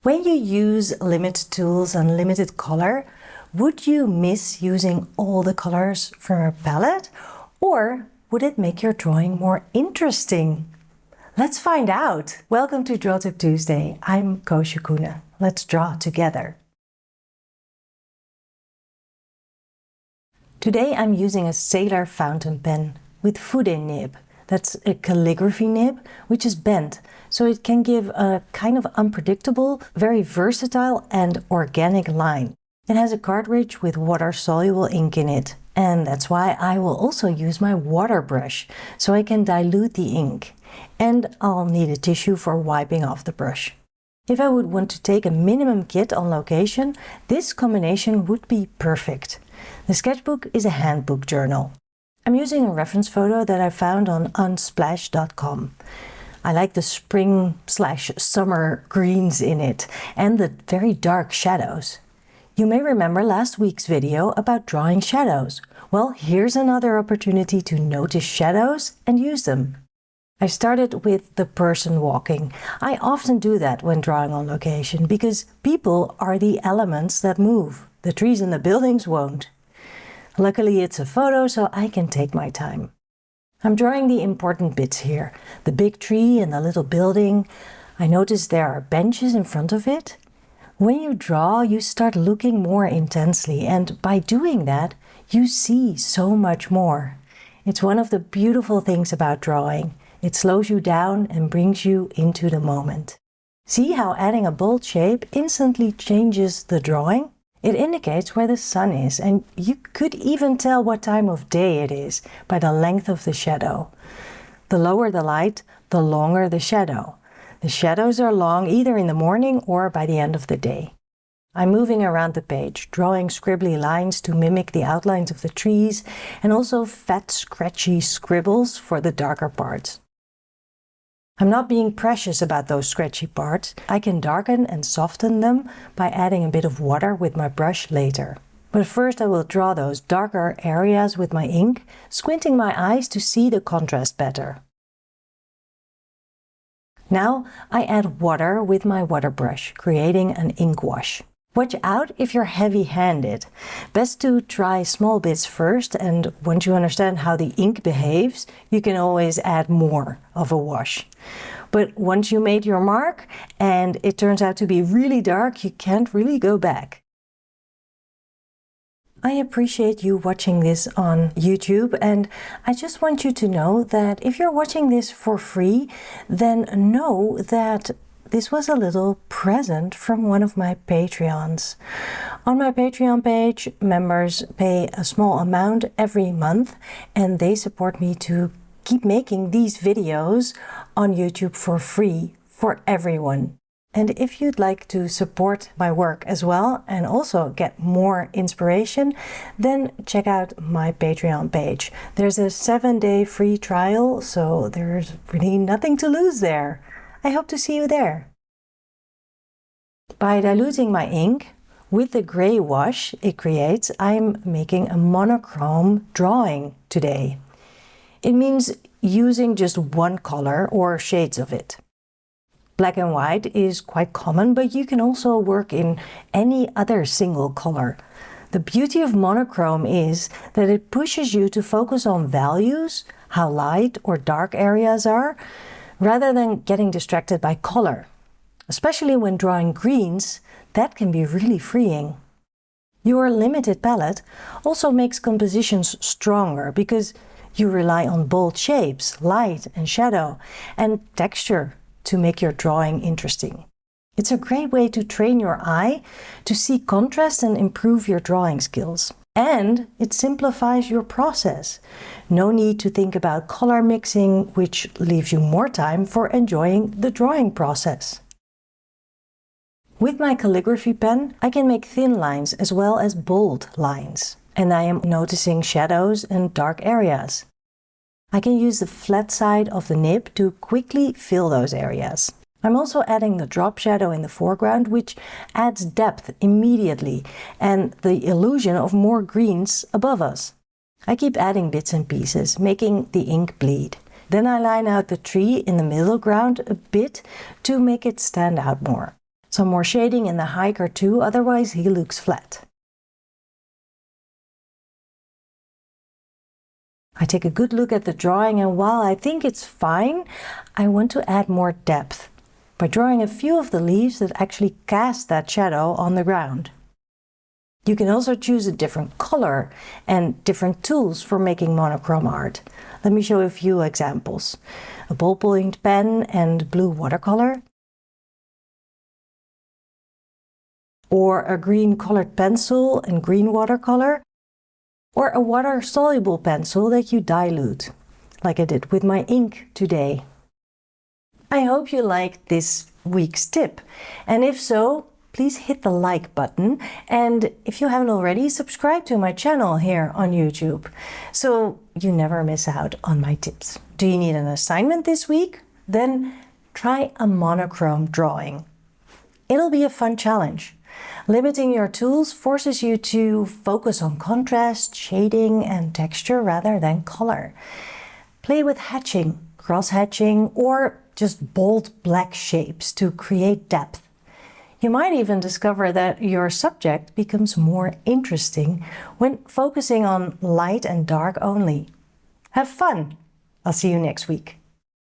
When you use limited tools and limited color, would you miss using all the colors from a palette? Or would it make your drawing more interesting? Let's find out! Welcome to Draw Tip Tuesday. I'm Koosje Koenen. Let's draw together. Today I'm using a Sailor fountain pen with Fude nib. That's a calligraphy nib, which is bent, so it can give a kind of unpredictable, very versatile and organic line. It has a cartridge with water-soluble ink in it, and that's why I will also use my water brush, so I can dilute the ink. And I'll need a tissue for wiping off the brush. If I would want to take a minimum kit on location, this combination would be perfect. The sketchbook is a handbook journal. I'm using a reference photo that I found on unsplash.com. I like the spring/summer greens in it and the very dark shadows. You may remember last week's video about drawing shadows. Well, here's another opportunity to notice shadows and use them. I started with the person walking. I often do that when drawing on location because people are the elements that move. The trees and the buildings won't. Luckily it's a photo, so I can take my time. I'm drawing the important bits here. The big tree and the little building. I notice there are benches in front of it. When you draw, you start looking more intensely, and by doing that, you see so much more. It's one of the beautiful things about drawing. It slows you down and brings you into the moment. See how adding a bold shape instantly changes the drawing? It indicates where the sun is, and you could even tell what time of day it is by the length of the shadow. The lower the light, the longer the shadow. The shadows are long either in the morning or by the end of the day. I'm moving around the page, drawing scribbly lines to mimic the outlines of the trees, and also fat, scratchy scribbles for the darker parts. I'm not being precious about those scratchy parts. I can darken and soften them by adding a bit of water with my brush later. But first I will draw those darker areas with my ink, squinting my eyes to see the contrast better. Now I add water with my water brush, creating an ink wash. Watch out if you're heavy-handed. Best to try small bits first, and once you understand how the ink behaves, you can always add more of a wash. But once you made your mark and it turns out to be really dark, you can't really go back. I appreciate you watching this on YouTube, and I just want you to know that if you're watching this for free, then know that this was a little present from one of my Patreons. On my Patreon page, members pay a small amount every month, and they support me to keep making these videos on YouTube for free for everyone. And if you'd like to support my work as well and also get more inspiration, then check out my Patreon page. There's a 7-day free trial, so there's really nothing to lose there. I hope to see you there. By diluting my ink with the gray wash it creates, I'm making a monochrome drawing today. It means using just one color or shades of it. Black and white is quite common, but you can also work in any other single color. The beauty of monochrome is that it pushes you to focus on values, how light or dark areas are, rather than getting distracted by color. Especially when drawing greens, that can be really freeing. Your limited palette also makes compositions stronger because you rely on bold shapes, light and shadow, and texture to make your drawing interesting. It's a great way to train your eye to see contrast and improve your drawing skills. And it simplifies your process. No need to think about color mixing, which leaves you more time for enjoying the drawing process. With my calligraphy pen, I can make thin lines as well as bold lines. And I am noticing shadows and dark areas. I can use the flat side of the nib to quickly fill those areas. I'm also adding the drop shadow in the foreground, which adds depth immediately and the illusion of more greens above us. I keep adding bits and pieces, making the ink bleed. Then I line out the tree in the middle ground a bit to make it stand out more. Some more shading in the hiker too, otherwise he looks flat. I take a good look at the drawing, and while I think it's fine, I want to add more depth by drawing a few of the leaves that actually cast that shadow on the ground. You can also choose a different color and different tools for making monochrome art. Let me show a few examples. A ballpoint pen and blue watercolor, or a green colored pencil and green watercolor, or a water-soluble pencil that you dilute, like I did with my ink today. I hope you liked this week's tip, and if so, please hit the like button, and if you haven't already, subscribe to my channel here on YouTube, so you never miss out on my tips. Do you need an assignment this week? Then try a monochrome drawing. It'll be a fun challenge. Limiting your tools forces you to focus on contrast, shading, and texture rather than color. Play with hatching, cross-hatching, or just bold black shapes to create depth. You might even discover that your subject becomes more interesting when focusing on light and dark only. Have fun! I'll see you next week.